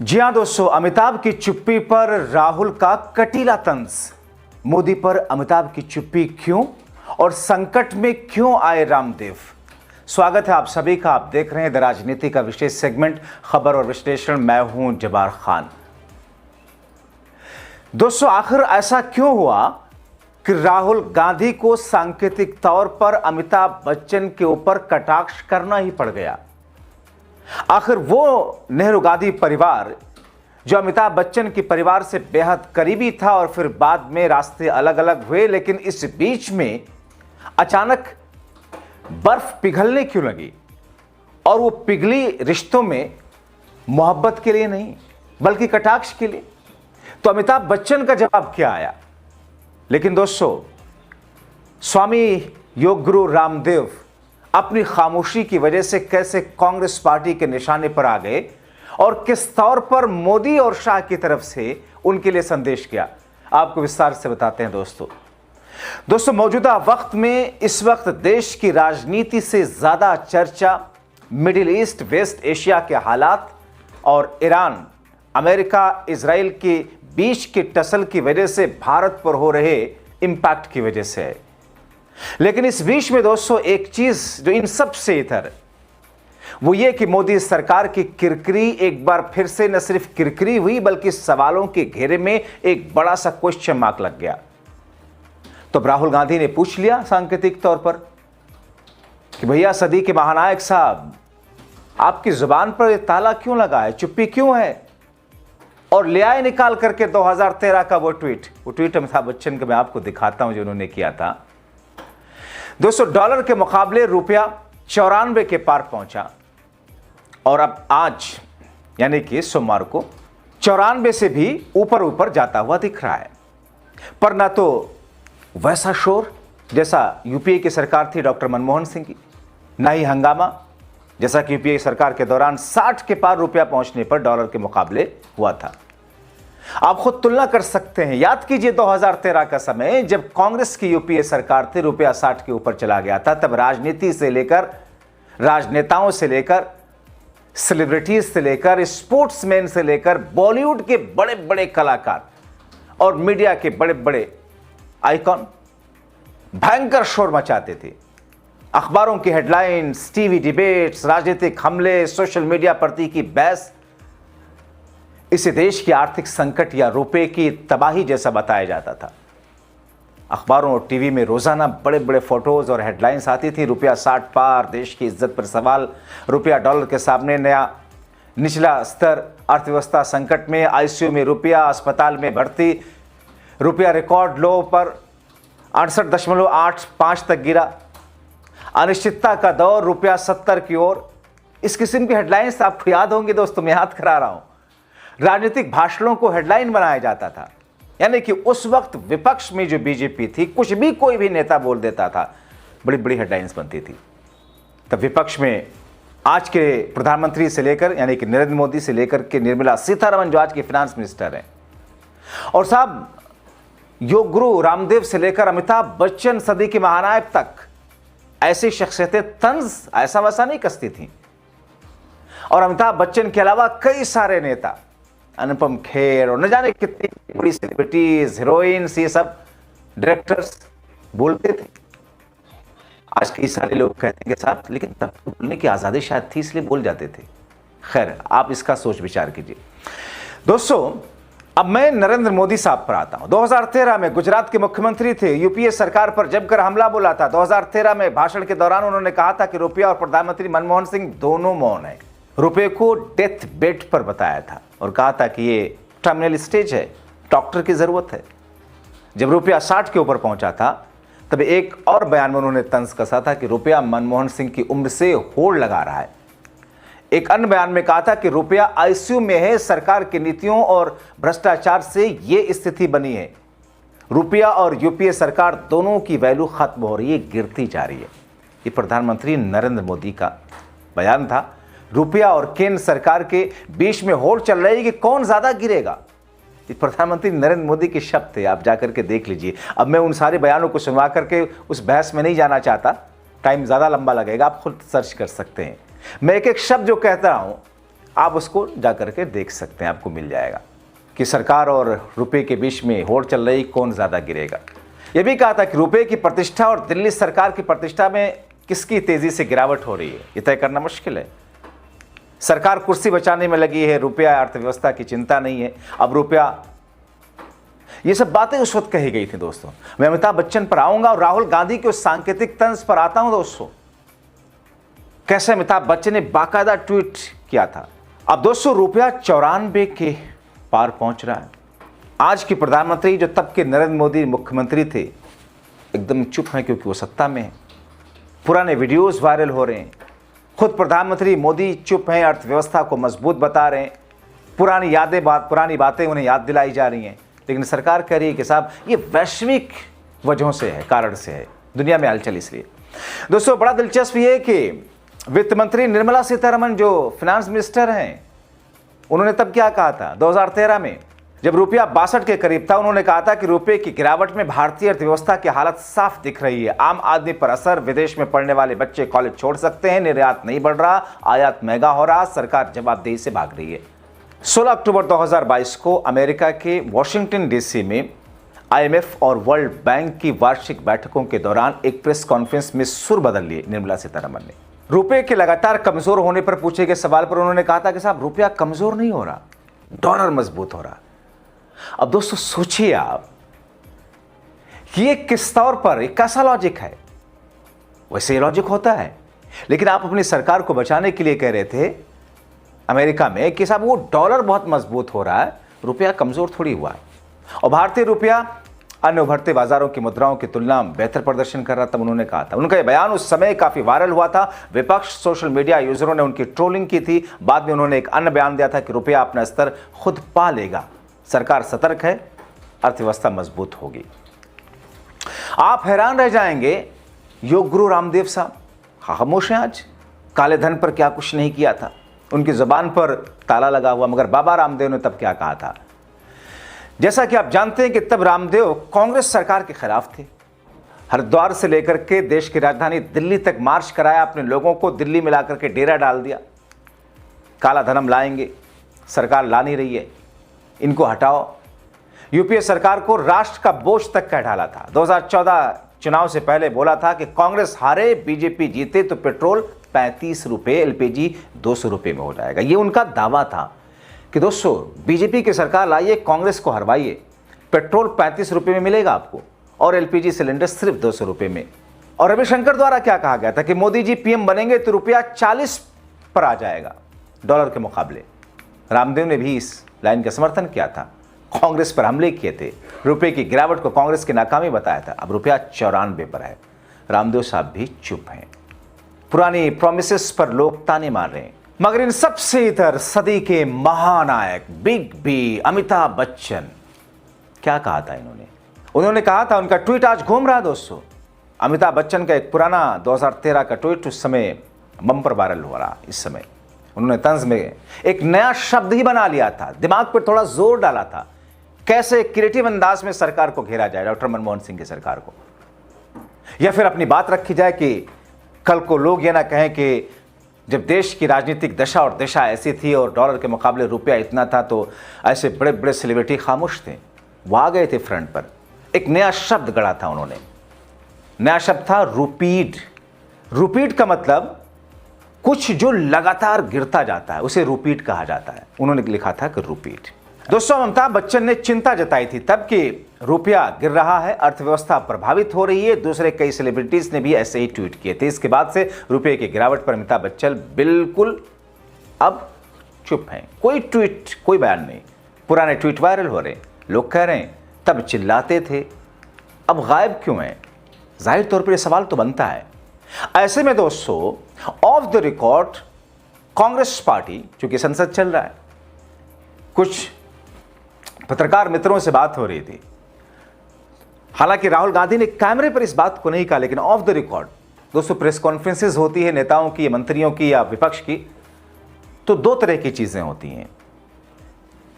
जी हां दोस्तों, अमिताभ की चुप्पी पर राहुल का कटीला तंज। मोदी पर अमिताभ की चुप्पी क्यों और संकट में क्यों आए रामदेव। स्वागत है आप सभी का। आप देख रहे हैं द राजनीति का विशेष सेगमेंट खबर और विश्लेषण। मैं हूं जबार खान। दोस्तों, आखिर ऐसा क्यों हुआ कि राहुल गांधी को सांकेतिक तौर पर अमिताभ बच्चन के ऊपर कटाक्ष करना ही पड़ गया। आखिर वो नेहरू गांधी परिवार जो अमिताभ बच्चन के परिवार से बेहद करीबी था और फिर बाद में रास्ते अलग अलग हुए, लेकिन इस बीच में अचानक बर्फ पिघलने क्यों लगी? और वो पिघली रिश्तों में मोहब्बत के लिए नहीं बल्कि कटाक्ष के लिए। तो अमिताभ बच्चन का जवाब क्या आया? लेकिन दोस्तों, स्वामी योग गुरु रामदेव अपनी खामोशी की वजह से कैसे कांग्रेस पार्टी के निशाने पर आ गए और किस तौर पर मोदी और शाह की तरफ से उनके लिए संदेश किया, आपको विस्तार से बताते हैं। दोस्तों, मौजूदा वक्त में इस वक्त देश की राजनीति से ज्यादा चर्चा मिडिल ईस्ट, वेस्ट एशिया के हालात और ईरान, अमेरिका, इजराइल के बीच के टसल की वजह से भारत पर हो रहे इंपैक्ट की वजह से है। लेकिन इस बीच में दोस्तों, एक चीज जो इन सब से इतर, वो ये कि मोदी सरकार की किरकिरी एक बार फिर से न सिर्फ किरकिरी हुई बल्कि सवालों के घेरे में एक बड़ा सा क्वेश्चन मार्क लग गया। तो राहुल गांधी ने पूछ लिया सांकेतिक तौर पर कि भैया सदी के महानायक साहब, आपकी जुबान पर यह ताला क्यों लगा है, चुप्पी क्यों है? और ले आए निकाल करके 2013 का वो ट्वीट अमिताभ बच्चन का मैं आपको दिखाता हूं जो उन्होंने किया था। दोस्तों, डॉलर के मुकाबले रुपया 94 के पार पहुंचा और अब आज यानी कि सोमवार को 94 से भी ऊपर जाता हुआ दिख रहा है। पर ना तो वैसा शोर जैसा यूपीए की सरकार थी डॉक्टर मनमोहन सिंह की, ना ही हंगामा जैसा कि यूपीए सरकार के दौरान 60 के पार रुपया पहुंचने पर डॉलर के मुकाबले हुआ था। आप खुद तुलना कर सकते हैं। याद कीजिए 2013 का समय, जब कांग्रेस की यूपीए सरकार थी, रुपया 60 के ऊपर चला गया था। तब राजनीति से लेकर, राजनेताओं से लेकर, सेलिब्रिटीज से लेकर, स्पोर्ट्समैन से लेकर, बॉलीवुड के बड़े बड़े कलाकार और मीडिया के बड़े बड़े आइकॉन भयंकर शोर मचाते थे। अखबारों की हेडलाइंस, टीवी डिबेट्स, राजनीतिक हमले, सोशल मीडिया पर की बहस इसे देश की आर्थिक संकट या रुपए की तबाही जैसा बताया जाता था। अखबारों और टीवी में रोजाना बड़े बड़े फोटोज और हेडलाइंस आती थी। रुपया 60 पार, देश की इज्जत पर सवाल, रुपया डॉलर के सामने नया निचला स्तर, अर्थव्यवस्था संकट में, आईसीयू में रुपया, अस्पताल में भर्ती, रुपया रिकॉर्ड लो पर 68.85 तक गिरा, अनिश्चितता का दौर, रुपया 70 की ओर। इस किस्म की हेडलाइंस आपको याद होंगी दोस्तों, मैं याद करा रहा हूं। राजनीतिक भाषणों को हेडलाइन बनाया जाता था, यानी कि उस वक्त विपक्ष में जो बीजेपी थी, कुछ भी कोई भी नेता बोल देता था, बड़ी बड़ी हेडलाइंस बनती थी। तब विपक्ष में आज के प्रधानमंत्री से लेकर यानी कि नरेंद्र मोदी से लेकर के निर्मला सीतारमण जो आज की फाइनेंस मिनिस्टर हैं, और साहब योग गुरु रामदेव से लेकर अमिताभ बच्चन सदी के महानायक तक, ऐसी शख्सियतें तंज ऐसा वैसा नहीं कसती थी। और अमिताभ बच्चन के अलावा कई सारे नेता, अनुपम खेर और न जाने कितनी बड़ी सेलिब्रिटीज, हीरोइंस, ये सब डायरेक्टर्स बोलते थे। आज कई सारे लोग कहते हैं कि साहब, लेकिन तब तो बोलने की आजादी शायद थी इसलिए बोल जाते थे। खैर, आप इसका सोच विचार कीजिए। दोस्तों, अब मैं नरेंद्र मोदी साहब पर आता हूं। 2013 में गुजरात के मुख्यमंत्री थे, यूपीए सरकार पर जमकर हमला बोला था। 2013 में भाषण के दौरान उन्होंने कहा था कि रुपया और प्रधानमंत्री मनमोहन सिंह दोनों मौन है। रुपये को डेथ बेड पर बताया था और कहा था कि ये टर्मिनल स्टेज है, डॉक्टर की जरूरत है। जब रुपया 60 के ऊपर पहुंचा था, तब एक और बयान में उन्होंने तंज कसा था कि रुपया मनमोहन सिंह की उम्र से होड़ लगा रहा है। एक अन्य बयान में कहा था कि रुपया आईसीयू में है, सरकार की नीतियों और भ्रष्टाचार से यह स्थिति बनी है। रुपया और यूपीए सरकार दोनों की वैल्यू खत्म हो रही है, गिरती जा रही है। ये प्रधानमंत्री नरेंद्र मोदी का बयान था। रुपया और केंद्र सरकार के बीच में होड़ चल रही है कि कौन ज्यादा गिरेगा। ये प्रधानमंत्री नरेंद्र मोदी के शब्द थे, आप जाकर के देख लीजिए। अब मैं उन सारे बयानों को सुनवा करके उस बहस में नहीं जाना चाहता, टाइम ज्यादा लंबा लगेगा, आप खुद सर्च कर सकते हैं। मैं एक एक शब्द जो कहता रहा हूं आप उसको जा करके देख सकते हैं, आपको मिल जाएगा कि सरकार और रुपए के बीच में होड़ चल रही, कौन ज़्यादा गिरेगा। यह भी कहा था कि रुपए की प्रतिष्ठा और दिल्ली सरकार की प्रतिष्ठा में किसकी तेज़ी से गिरावट हो रही है, ये तय करना मुश्किल है। सरकार कुर्सी बचाने में लगी है, रुपया अर्थव्यवस्था की चिंता नहीं है। अब रुपया, ये सब बातें उस वक्त कही गई थी दोस्तों। मैं अमिताभ बच्चन पर आऊंगा और राहुल गांधी के उस सांकेतिक तंज पर आता हूं दोस्तों, कैसे अमिताभ बच्चन ने बाकायदा ट्वीट किया था। अब दोस्तों रुपया 94 के पार पहुंच रहा है। आज के प्रधानमंत्री, जो तब के नरेंद्र मोदी मुख्यमंत्री थे, एकदम चुप हैं क्योंकि वो सत्ता में है। पुराने वीडियोस वायरल हो रहे हैं, खुद प्रधानमंत्री मोदी चुप हैं, अर्थव्यवस्था को मजबूत बता रहे हैं, पुरानी बातें उन्हें याद दिलाई जा रही हैं। लेकिन सरकार कह रही है कि साहब ये वैश्विक वजहों से है, कारण से है, दुनिया में हलचल इसलिए। दोस्तों बड़ा दिलचस्प ये है कि वित्त मंत्री निर्मला सीतारमण जो फिनांस मिनिस्टर हैं, उन्होंने तब क्या कहा था 2013 में, जब रुपया 62 के करीब था, उन्होंने कहा था कि रुपये की गिरावट में भारतीय अर्थव्यवस्था की हालत साफ दिख रही है। आम आदमी पर असर, विदेश में पढ़ने वाले बच्चे कॉलेज छोड़ सकते हैं, निर्यात नहीं बढ़ रहा, आयात महंगा हो रहा, सरकार जवाबदेही से भाग रही है। 16 अक्टूबर 2022 को अमेरिका के वॉशिंगटन डीसी में IMF और वर्ल्ड बैंक की वार्षिक बैठकों के दौरान एक प्रेस कॉन्फ्रेंस में सुर बदल लिए निर्मला सीतारमण ने। रुपये के लगातार कमजोर होने पर पूछे गए सवाल पर उन्होंने कहा था कि साहब रुपया कमजोर नहीं हो रहा, डॉलर मजबूत हो रहा। अब दोस्तों सोचिए आप, ये किस तौर पर, एक कैसा लॉजिक है? वैसे ये लॉजिक होता है, लेकिन आप अपनी सरकार को बचाने के लिए कह रहे थे अमेरिका में कि साहब वो डॉलर बहुत मजबूत हो रहा है, रुपया कमजोर थोड़ी हुआ है। और भारतीय रुपया अन्य उभरते बाजारों की मुद्राओं की तुलना में बेहतर प्रदर्शन कर रहा, तब उन्होंने कहा था। उनका यह बयान उस समय काफी वायरल हुआ था, विपक्ष, सोशल मीडिया यूजरों ने उनकी ट्रोलिंग की थी। बाद में उन्होंने एक अन्य बयान दिया था कि रुपया अपना स्तर खुद पा लेगा, सरकार सतर्क है, अर्थव्यवस्था मजबूत होगी। आप हैरान रह जाएंगे, योग गुरु रामदेव साहब खामोश हैं आज। काले धन पर क्या कुछ नहीं किया था, उनकी जुबान पर ताला लगा हुआ, मगर बाबा रामदेव ने तब क्या कहा था? जैसा कि आप जानते हैं कि तब रामदेव कांग्रेस सरकार के खिलाफ थे। हरिद्वार से लेकर के देश की राजधानी दिल्ली तक मार्च कराया, अपने लोगों को दिल्ली में लाकर के डेरा डाल दिया। काला धनम लाएंगे, सरकार ला नहीं रही है, इनको हटाओ। यूपीए सरकार को राष्ट्र का बोझ तक कह डाला था। 2014 चुनाव से पहले बोला था कि कांग्रेस हारे, बीजेपी जीते तो पेट्रोल 35 रुपये, LPG 200 रुपये में हो जाएगा। ये उनका दावा था कि दोस्तों बीजेपी की सरकार लाइए, कांग्रेस को हरवाइए, पेट्रोल 35 रुपये में मिलेगा आपको और LPG सिलेंडर सिर्फ 200 रुपये में। और रविशंकर द्वारा क्या कहा गया था कि मोदी जी PM बनेंगे तो रुपया 40 पर आ जाएगा डॉलर के मुकाबले। रामदेव ने भी इस लाइन का समर्थन किया था, कांग्रेस पर हमले किए थे, रुपये की गिरावट को कांग्रेस की नाकामी बताया था। अब रुपया 94 पर है, रामदेव साहब भी चुप हैं। पुरानी प्रोमिसेस पर लोग ताने मार रहे हैं, मगर इन सबसे इधर सदी के महानायक बिग बी अमिताभ बच्चन, क्या कहा था उन्होंने कहा था, उनका ट्वीट आज घूम रहा है दोस्तों। अमिताभ बच्चन का एक पुराना 2013 का ट्वीट उस समय बम्पर वायरल हो रहा। इस समय उन्होंने तंज में एक नया शब्द ही बना लिया था, दिमाग पर थोड़ा जोर डाला था, कैसे क्रिएटिव अंदाज में सरकार को घेरा जाए, डॉक्टर मनमोहन सिंह की सरकार को, या फिर अपनी बात रखी जाए कि कल को लोग ये ना कहें कि जब देश की राजनीतिक दशा और दिशा ऐसी थी और डॉलर के मुकाबले रुपया इतना था तो ऐसे बड़े बड़े सेलिब्रिटी खामोश थे। वो आ गए थे फ्रंट पर, एक नया शब्द गढ़ा था उन्होंने। नया शब्द था रूपीड। रूपीड का मतलब कुछ जो लगातार गिरता जाता है उसे रूपीड कहा जाता है। उन्होंने लिखा था कि रूपीड। दोस्तों अमिताभ बच्चन ने चिंता जताई थी तब कि रुपया गिर रहा है, अर्थव्यवस्था प्रभावित हो रही है। दूसरे कई सेलिब्रिटीज ने भी ऐसे ही ट्वीट किए थे। इसके बाद से रुपये की गिरावट पर अमिताभ बच्चन बिल्कुल अब चुप हैं, कोई ट्वीट, कोई बयान नहीं। पुराने ट्वीट वायरल हो रहे, लोग कह रहे हैं तब चिल्लाते थे, अब गायब क्यों हैं? जाहिर तौर पर यह सवाल तो बनता है। ऐसे में दोस्तों of the record Congress party, चूंकि संसद चल रहा है, कुछ पत्रकार मित्रों से बात हो रही थी। हालांकि राहुल गांधी ने कैमरे पर इस बात को नहीं कहा, लेकिन ऑफ द रिकॉर्ड दोस्तों प्रेस कॉन्फ्रेंसेस होती है नेताओं की, मंत्रियों की या विपक्ष की, तो दो तरह की चीजें होती हैं।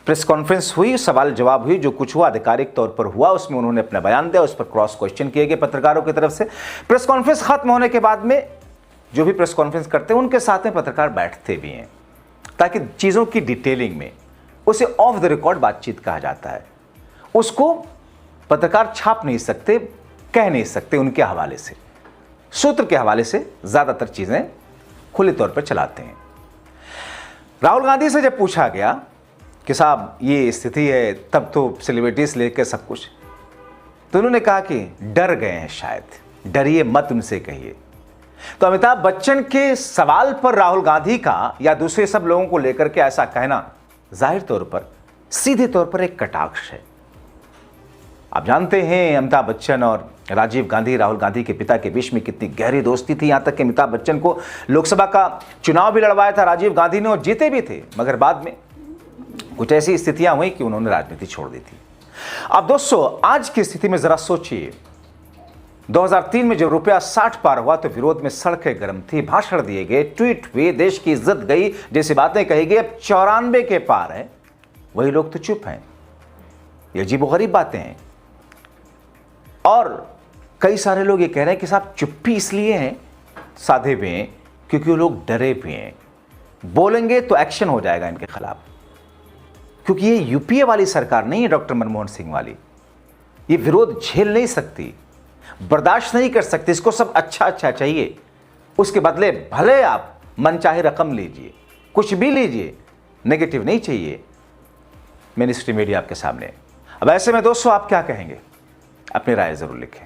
प्रेस कॉन्फ्रेंस हुई, सवाल जवाब हुई, जो कुछ हुआ आधिकारिक तौर पर हुआ, उसमें उन्होंने अपना बयान दिया, उस पर क्रॉस क्वेश्चन किए गए पत्रकारों की तरफ से। प्रेस कॉन्फ्रेंस खत्म होने के बाद में जो भी प्रेस कॉन्फ्रेंस करते हैं उनके साथ में पत्रकार बैठते भी हैं। ताकि चीज़ों की डिटेलिंग में, उसे ऑफ द रिकॉर्ड बातचीत कहा जाता है। उसको पत्रकार छाप नहीं सकते, कह नहीं सकते, उनके हवाले से, सूत्र के हवाले से ज़्यादातर चीज़ें खुले तौर पर चलाते हैं। राहुल गांधी से जब पूछा गया कि साहब ये स्थिति है, तब तो सेलिब्रिटीज लेकर सब कुछ, तो उन्होंने कहा कि डर गए हैं शायद, डरिए मत उनसे कहिए। तो अमिताभ बच्चन के सवाल पर राहुल गांधी का या दूसरे सब लोगों को लेकर के ऐसा कहना जाहिर तौर पर, सीधे तौर पर एक कटाक्ष है। आप जानते हैं अमिताभ बच्चन और राजीव गांधी, राहुल गांधी के पिता के बीच में कितनी गहरी दोस्ती थी, यहां तक कि अमिताभ बच्चन को लोकसभा का चुनाव भी लड़वाया था राजीव गांधी ने और जीते भी थे, मगर बाद में कुछ ऐसी स्थितियां हुई कि उन्होंने राजनीति छोड़ दी थी। अब दोस्तों, आज की स्थिति में जरा सोचिए, 2003 में जब रुपया 60 पार हुआ तो विरोध में सड़कें गर्म थी, भाषण दिए गए, ट्वीट हुए, देश की इज्जत गई, जैसी बातें कही गई। अब 94 के पार है, वही लोग तो चुप हैं। ये अजीबोगरीब बातें हैं। और कई सारे लोग ये कह रहे हैं कि साहब चुप्पी इसलिए हैं, साधे हुए हैं, क्योंकि वो लोग डरे हुए हैं, बोलेंगे तो एक्शन हो जाएगा इनके खिलाफ। क्योंकि ये यूपीए वाली सरकार नहीं है, डॉक्टर मनमोहन सिंह वाली। ये विरोध झेल नहीं सकती, बर्दाश्त नहीं कर सकती, इसको सब अच्छा अच्छा चाहिए। उसके बदले भले आप मनचाहे रकम लीजिए, कुछ भी लीजिए, नेगेटिव नहीं चाहिए। मिनिस्ट्री मीडिया आपके सामने। अब ऐसे में दोस्तों आप क्या कहेंगे? अपनी राय जरूर लिखें।